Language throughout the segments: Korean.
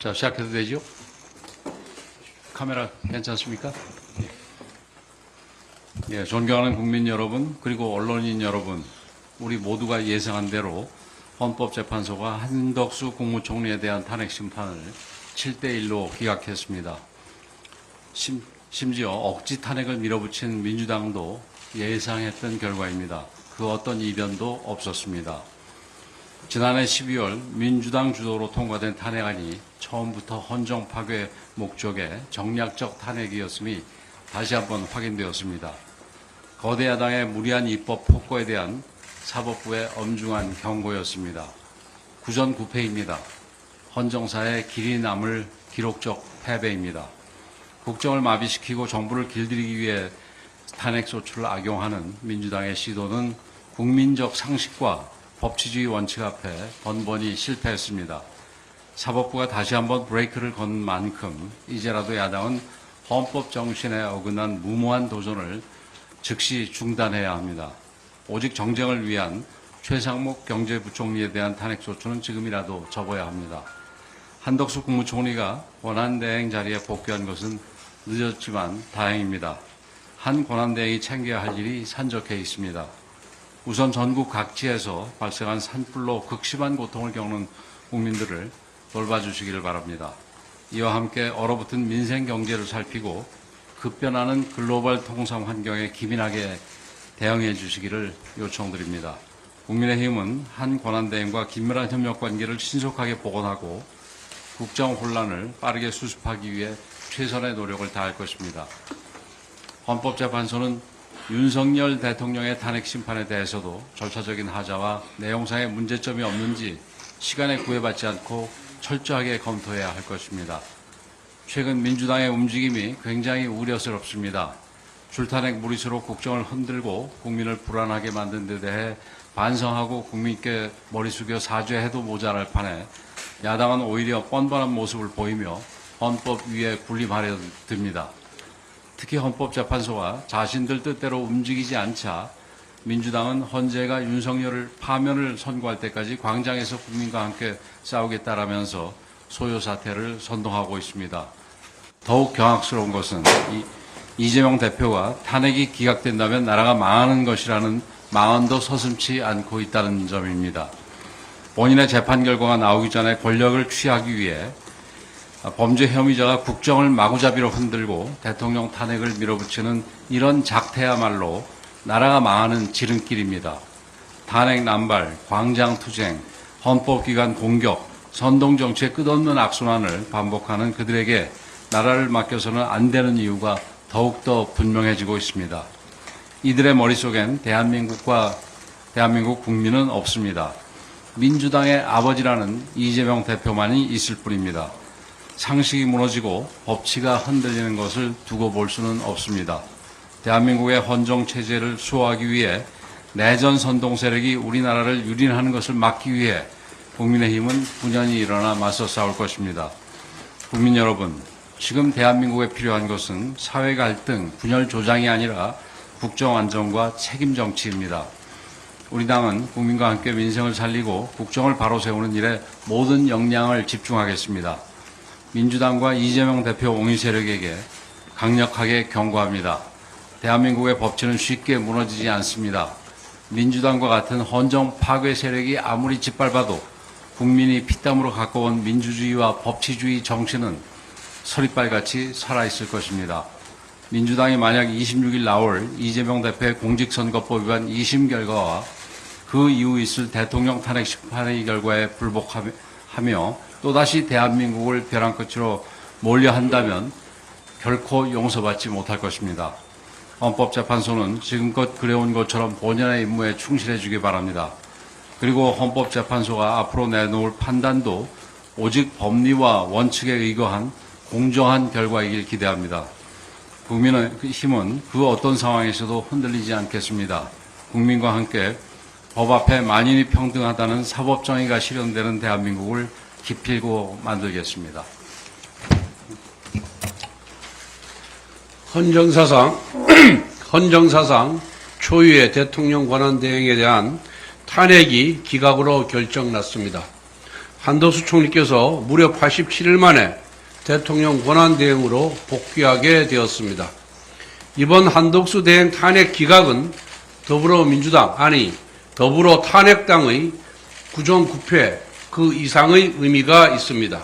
자, 시작해도 되죠? 카메라 괜찮습니까? 예, 존경하는 국민 여러분, 그리고 언론인 여러분, 우리 모두가 예상한 대로 헌법재판소가 한덕수 국무총리에 대한 탄핵 심판을 7대1로 기각했습니다. 심지어 억지 탄핵을 밀어붙인 민주당도 예상했던 결과입니다. 그 어떤 이변도 없었습니다. 지난해 12월 민주당 주도로 통과된 탄핵안이 처음부터 헌정 파괴 목적의 정략적 탄핵이었음이 다시 한번 확인되었습니다. 거대 야당의 무리한 입법 폭거에 대한 사법부의 엄중한 경고였습니다. 구전구패입니다. 헌정사에 길이 남을 기록적 패배입니다. 국정을 마비시키고 정부를 길들이기 위해 탄핵소추를 악용하는 민주당의 시도는 국민적 상식과 법치주의 원칙 앞에 번번이 실패했습니다. 사법부가 다시 한번 브레이크를 건 만큼 이제라도 야당은 헌법 정신에 어긋난 무모한 도전을 즉시 중단해야 합니다. 오직 정쟁을 위한 최상목 경제부총리에 대한 탄핵소추는 지금이라도 접어야 합니다. 한덕수 국무총리가 권한대행 자리에 복귀한 것은 늦었지만 다행입니다. 한 권한대행이 챙겨야 할 일이 산적해 있습니다. 우선 전국 각지에서 발생한 산불로 극심한 고통을 겪는 국민들을 돌봐주시기를 바랍니다. 이와 함께 얼어붙은 민생 경제를 살피고 급변하는 글로벌 통상 환경에 기민하게 대응해 주시기를 요청드립니다. 국민의힘은 한 권한대행과 긴밀한 협력 관계를 신속하게 복원하고 국정 혼란을 빠르게 수습하기 위해 최선의 노력을 다할 것입니다. 헌법재판소는 윤석열 대통령의 탄핵 심판에 대해서도 절차적인 하자와 내용상의 문제점이 없는지 시간에 구애받지 않고 철저하게 검토해야 할 것입니다. 최근 민주당의 움직임이 굉장히 우려스럽습니다. 줄탄핵 무리수로 국정을 흔들고 국민을 불안하게 만든 데 대해 반성하고 국민께 머리 숙여 사죄해도 모자랄 판에 야당은 오히려 뻔뻔한 모습을 보이며 헌법 위에 군림하려 듭니다. 특히 헌법재판소가 자신들 뜻대로 움직이지 않자 민주당은 헌재가 윤석열을 파면을 선고할 때까지 광장에서 국민과 함께 싸우겠다라면서 소요 사태를 선동하고 있습니다. 더욱 경악스러운 것은 이재명 대표가 탄핵이 기각된다면 나라가 망하는 것이라는 망언도 서슴지 않고 있다는 점입니다. 본인의 재판 결과가 나오기 전에 권력을 취하기 위해 범죄 혐의자가 국정을 마구잡이로 흔들고 대통령 탄핵을 밀어붙이는 이런 작태야말로 나라가 망하는 지름길입니다. 탄핵 남발, 광장투쟁, 헌법기관 공격, 선동정치의 끝없는 악순환을 반복하는 그들에게 나라를 맡겨서는 안 되는 이유가 더욱더 분명해지고 있습니다. 이들의 머릿속엔 대한민국 국민은 없습니다. 민주당의 아버지라는 이재명 대표만이 있을 뿐입니다. 상식이 무너지고 법치가 흔들리는 것을 두고 볼 수는 없습니다. 대한민국의 헌정체제를 수호하기 위해 내전 선동 세력이 우리나라를 유린하는 것을 막기 위해 국민의힘은 분연히 일어나 맞서 싸울 것입니다. 국민 여러분, 지금 대한민국에 필요한 것은 사회 갈등, 분열 조장이 아니라 국정 안정과 책임 정치입니다. 우리 당은 국민과 함께 민생을 살리고 국정을 바로 세우는 일에 모든 역량을 집중하겠습니다. 민주당과 이재명 대표 옹의 세력에게 강력하게 경고합니다. 대한민국의 법치는 쉽게 무너지지 않습니다. 민주당과 같은 헌정 파괴 세력이 아무리 짓밟아도 국민이 피땀으로 가꿔온 민주주의와 법치주의 정신은 서리빨같이 살아있을 것입니다. 민주당이 만약 26일 나올 이재명 대표의 공직선거법 위반 2심 결과와 그 이후 있을 대통령 탄핵 심판의 결과에 불복하며 또다시 대한민국을 벼랑 끝으로 몰려 한다면 결코 용서받지 못할 것입니다. 헌법재판소는 지금껏 그래온 것처럼 본연의 임무에 충실해 주기 바랍니다. 그리고 헌법재판소가 앞으로 내놓을 판단도 오직 법리와 원칙에 의거한 공정한 결과이길 기대합니다. 국민의힘은 그 어떤 상황에서도 흔들리지 않겠습니다. 국민과 함께 법 앞에 만인이 평등하다는 사법정의가 실현되는 대한민국을 기필고 만들겠습니다. 헌정사상 초유의 대통령 권한대행에 대한 탄핵이 기각으로 결정났습니다. 한덕수 총리께서 무려 87일 만에 대통령 권한대행으로 복귀하게 되었습니다. 이번 한덕수 대행 탄핵 기각은 더불어민주당, 아니 더불어 탄핵당의 구정구패 그 이상의 의미가 있습니다.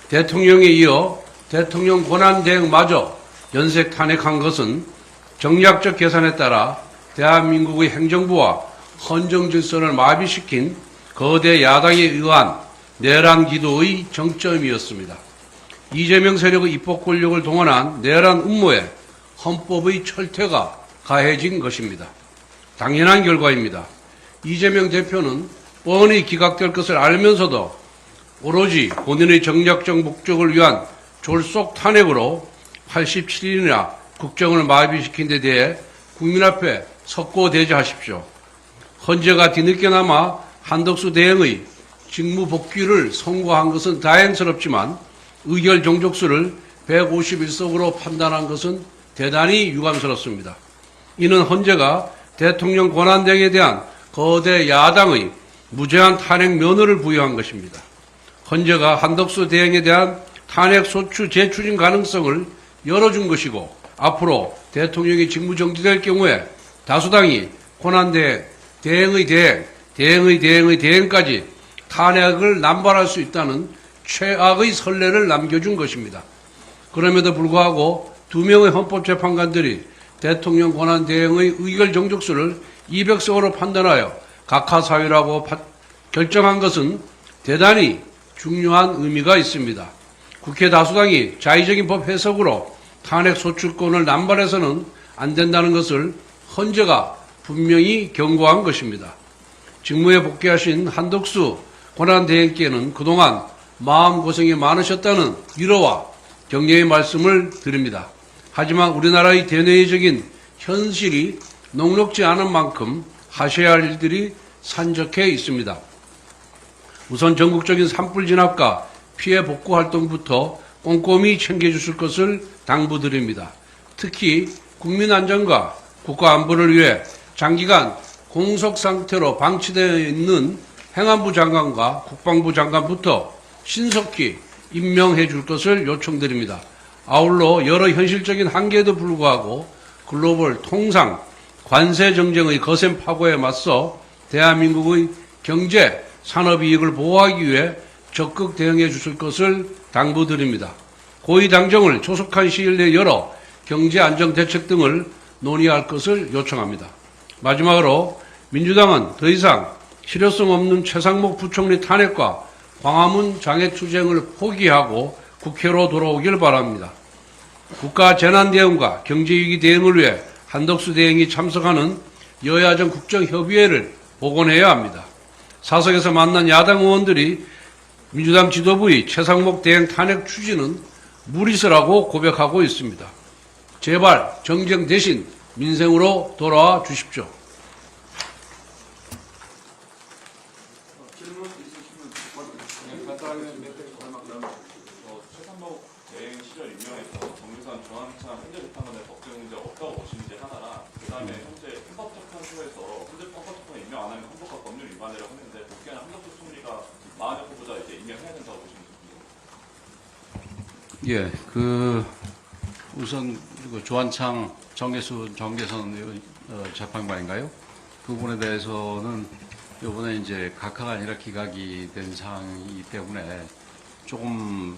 대통령에 이어 대통령 권한대행마저 연쇄 탄핵한 것은 정략적 계산에 따라 대한민국의 행정부와 헌정질서를 마비시킨 거대 야당에 의한 내란 기도의 정점이었습니다. 이재명 세력의 입법 권력을 동원한 내란 음모에 헌법의 철퇴가 가해진 것입니다. 당연한 결과입니다. 이재명 대표는 뻔히 기각될 것을 알면서도 오로지 본인의 정략적 목적을 위한 졸속 탄핵으로 87일이나 국정을 마비시킨 데 대해 국민 앞에 석고대죄하십시오. 헌재가 뒤늦게나마 한덕수 대행의 직무 복귀를 선고한 것은 다행스럽지만 의결 종족수를 151석으로 판단한 것은 대단히 유감스럽습니다. 이는 헌재가 대통령 권한대행에 대한 거대 야당의 무제한 탄핵 면허를 부여한 것입니다. 헌재가 한덕수 대행에 대한 탄핵 소추 재추진 가능성을 열어준 것이고 앞으로 대통령이 직무정지될 경우에 다수당이 권한대행, 대행의 대행, 대행의 대행의 대행까지 탄핵을 남발할 수 있다는 최악의 선례를 남겨준 것입니다. 그럼에도 불구하고 2명의 헌법재판관들이 대통령 권한대행의 의결 정족수를 200석으로 판단하여 각하사유라고 결정한 것은 대단히 중요한 의미가 있습니다. 국회 다수당이 자의적인 법 해석으로 탄핵 소추권을 남발해서는 안 된다는 것을 헌재가 분명히 경고한 것입니다. 직무에 복귀하신 한덕수 권한대행께는 그동안 마음고생이 많으셨다는 위로와 격려의 말씀을 드립니다. 하지만 우리나라의 대내적인 현실이 녹록지 않은 만큼 하셔야 할 일들이 산적해 있습니다. 우선 전국적인 산불 진압과 피해 복구 활동부터 꼼꼼히 챙겨주실 것을 당부드립니다. 특히 국민 안전과 국가 안보를 위해 장기간 공석 상태로 방치되어 있는 행안부 장관과 국방부 장관부터 신속히 임명해 줄 것을 요청드립니다. 아울러 여러 현실적인 한계에도 불구하고 글로벌 통상 관세 정쟁의 거센 파고에 맞서 대한민국의 경제, 산업 이익을 보호하기 위해 적극 대응해 주실 것을 당부드립니다. 고위 당정을 조속한 시일 내에 열어 경제 안정 대책 등을 논의할 것을 요청합니다. 마지막으로 민주당은 더 이상 실효성 없는 최상목 부총리 탄핵과 광화문 장애투쟁을 포기하고 국회로 돌아오길 바랍니다. 국가 재난대응과 경제위기 대응을 위해 한덕수 대행이 참석하는 여야정 국정협의회를 복원해야 합니다. 사석에서 만난 야당 의원들이 민주당 지도부의 최상목 대행 탄핵 추진은 무리수라고 고백하고 있습니다. 제발 정쟁 대신 민생으로 돌아와 주십시오. 최상목 대행 시절 임명해서 정유선 조항찬 헌재재판관의 법정 문제 없다고 보시는지 하나랑 그다음에 현재 헌법재판소에서 헌법재판관 임명 안 하면 헌법과 법률 위반이라고 했는데 복귀하는 한덕수 총리가 마흔여 후보자 이제 임명해야 된다고 보시는지. 예, 우선 조한창 정계선 재판관인가요? 그 부분에 대해서는 이번에 이제 각하가 아니라 기각이 된 상황이기 때문에 조금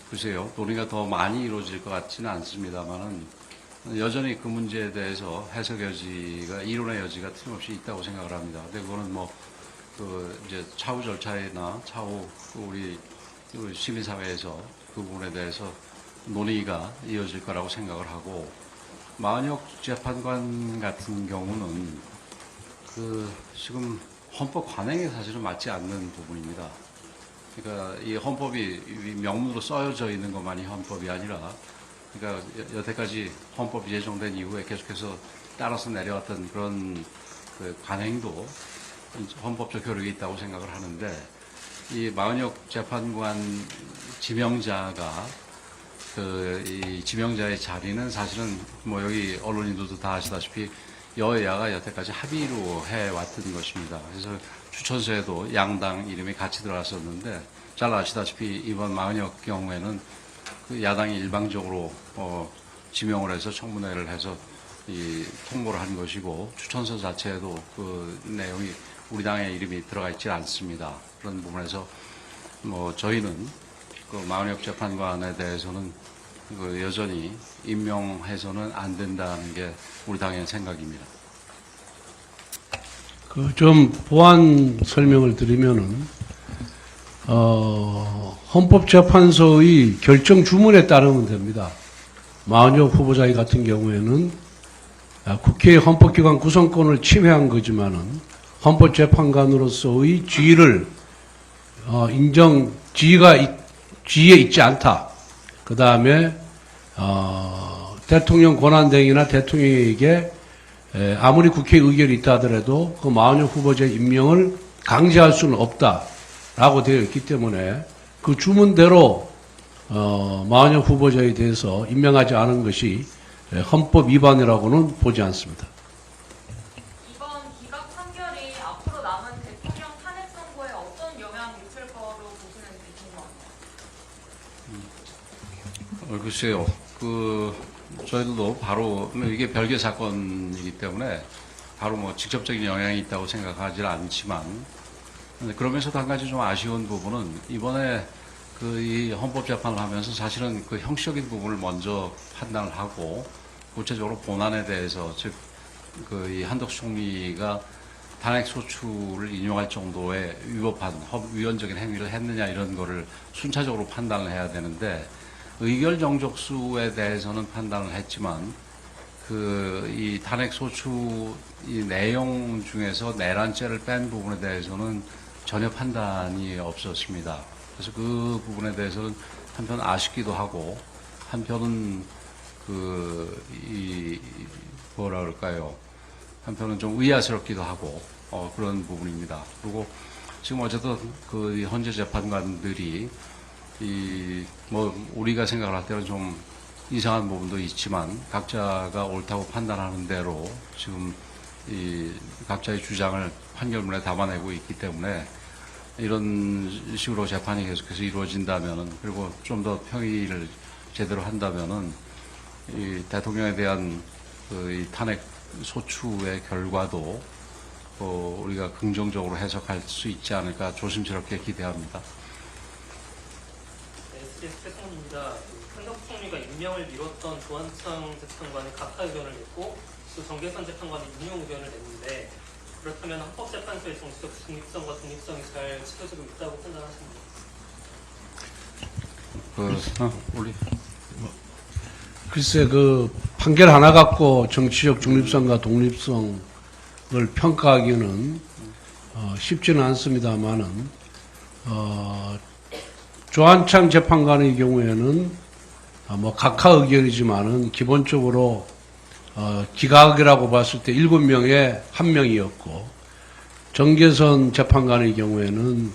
글쎄요, 논의가 더 많이 이루어질 것 같지는 않습니다만은 여전히 그 문제에 대해서 해석 여지가, 이론의 여지가 틀림없이 있다고 생각을 합니다. 근데 그거는 이제 차후 절차나 차후 우리 시민사회에서 그 부분에 대해서 논의가 이어질 거라고 생각을 하고, 마은혁 재판관 같은 경우는 지금 헌법 관행에 사실은 맞지 않는 부분입니다. 그러니까 이 헌법이 명문으로 써져 있는 것만이 헌법이 아니라, 그러니까 여태까지 헌법이 제정된 이후에 계속해서 따라서 내려왔던 그런 관행도 헌법적 효력이 있다고 생각을 하는데, 이 마은혁 재판관 지명자가 이 지명자의 자리는 사실은 여기 언론인들도 다 아시다시피 여야가 여태까지 합의로 해왔던 것입니다. 그래서 추천서에도 양당 이름이 같이 들어갔었는데 잘 아시다시피 이번 마은혁 경우에는 그 야당이 일방적으로 지명을 해서 청문회를 해서 이 통보를 한 것이고 추천서 자체에도 그 내용이 우리 당의 이름이 들어가 있지 않습니다. 그런 부분에서 뭐 저희는 그 마은혁 재판관에 대해서는 그 여전히 임명해서는 안 된다는 게 우리 당의 생각입니다. 그 좀 보완 설명을 드리면은 헌법재판소의 결정 주문에 따르면 됩니다. 마은혁 후보자 같은 경우에는 국회의 헌법기관 구성권을 침해한 거지만은 헌법재판관으로서의 지위를 지위에 있지 않다. 그 다음에 대통령 권한대행이나 대통령에게 아무리 국회 의결이 있다 하더라도 그 마은혁 후보자의 임명을 강제할 수는 없다라고 되어 있기 때문에 그 주문대로 마은혁 후보자에 대해서 임명하지 않은 것이 헌법 위반이라고는 보지 않습니다. 이번 기각 판결이 앞으로 남은 대통령 탄핵 선고에 어떤 영향을 미칠 거로 보시는지 궁금합니다. 글쎄요. 저희들도 바로 이게 별개 사건이기 때문에 바로 뭐 직접적인 영향이 있다고 생각하지 않지만 그러면서도 한 가지 좀 아쉬운 부분은 이번에 이 헌법재판을 하면서 사실은 그 형식적인 부분을 먼저 판단을 하고 구체적으로 본안에 대해서 즉 이 한덕수 총리가 탄핵 소추를 인용할 정도의 위법한 위헌적인 행위를 했느냐 이런 거를 순차적으로 판단을 해야 되는데 의결 정족수에 대해서는 판단을 했지만 이 탄핵 소추 이 내용 중에서 내란죄를 뺀 부분에 대해서는 전혀 판단이 없었습니다. 그래서 그 부분에 대해서는 한편 아쉽기도 하고 한편은 뭐라 그럴까요? 한편은 좀 의아스럽기도 하고 그런 부분입니다. 그리고 지금 어쨌든 이 헌재 재판관들이 뭐 우리가 생각할 때는 좀 이상한 부분도 있지만 각자가 옳다고 판단하는 대로 지금 각자의 주장을 판결문에 담아내고 있기 때문에 이런 식으로 재판이 계속해서 이루어진다면은 그리고 좀 더 평의를 제대로 한다면은 이 대통령에 대한 이 탄핵 소추의 결과도 우리가 긍정적으로 해석할 수 있지 않을까 조심스럽게 기대합니다. SBS 최성훈입니다. 한덕수 총리가 임명을 미뤘던 조한창 재판관은 각하 의견을 냈고 또 정계선 재판관은 인용 의견을 냈는데 그렇다면 헌법재판소의 정치적 중립성과 독립성이 잘 지켜지고 있다고 판단하십니까? 글쎄 판결 하나 갖고 정치적 중립성과 독립성을 평가하기는 쉽지는 않습니다만은 조한창 재판관의 경우에는 뭐 각하 의견이지만은 기본적으로 기각이라고 봤을 때 7명에 1명이었고 정계선 재판관의 경우에는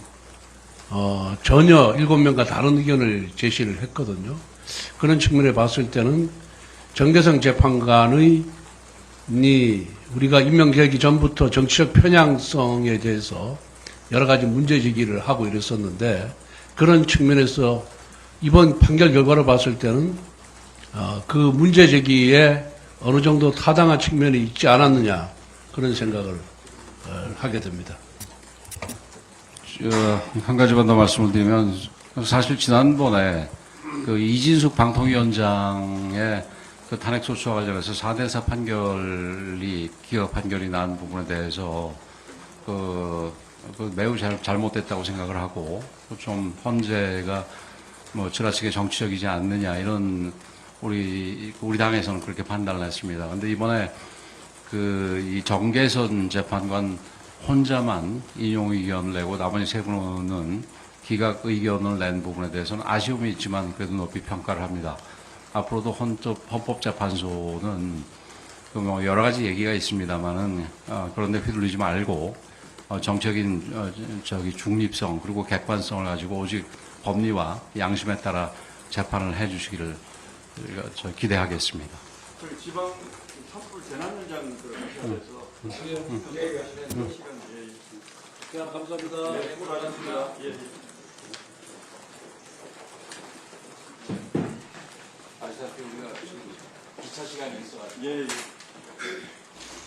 전혀 7명과 다른 의견을 제시를 했거든요. 그런 측면에 봤을 때는 정계선 재판관의 우리가 임명되기 전부터 정치적 편향성에 대해서 여러 가지 문제 제기를 하고 이랬었는데 그런 측면에서 이번 판결 결과를 봤을 때는 그 문제 제기에 어느 정도 타당한 측면이 있지 않았느냐 그런 생각을 하게 됩니다. 한 가지만 더 말씀을 드리면 사실 지난번에 이진숙 방통위원장의 탄핵 소추와 관련해서 4대4 판결이 기각 판결이 난 부분에 대해서 매우 잘못됐다고 생각을 하고 좀 헌재가 뭐 지나치게 정치적이지 않느냐 이런 우리 당에서는 그렇게 판단을 했습니다. 그런데 이번에 이 정계선 재판관 혼자만 인용 의견을 내고 나머지 세 분은 기각 의견을 낸 부분에 대해서는 아쉬움이 있지만 그래도 높이 평가를 합니다. 앞으로도 헌법재판소는 뭐 여러 가지 얘기가 있습니다만은 그런데 휘둘리지 말고 정책인 중립성 그리고 객관성을 가지고 오직 법리와 양심에 따라 재판을 해주시기를 기대하겠습니다. 저희 지방 산불 재난현장 들어가셔야 돼서 얘기하시는 시간 감사합니다. 네, 수고하셨습니다. 예. 아시다시피 우리가 2차 시간이 있어가지고 예.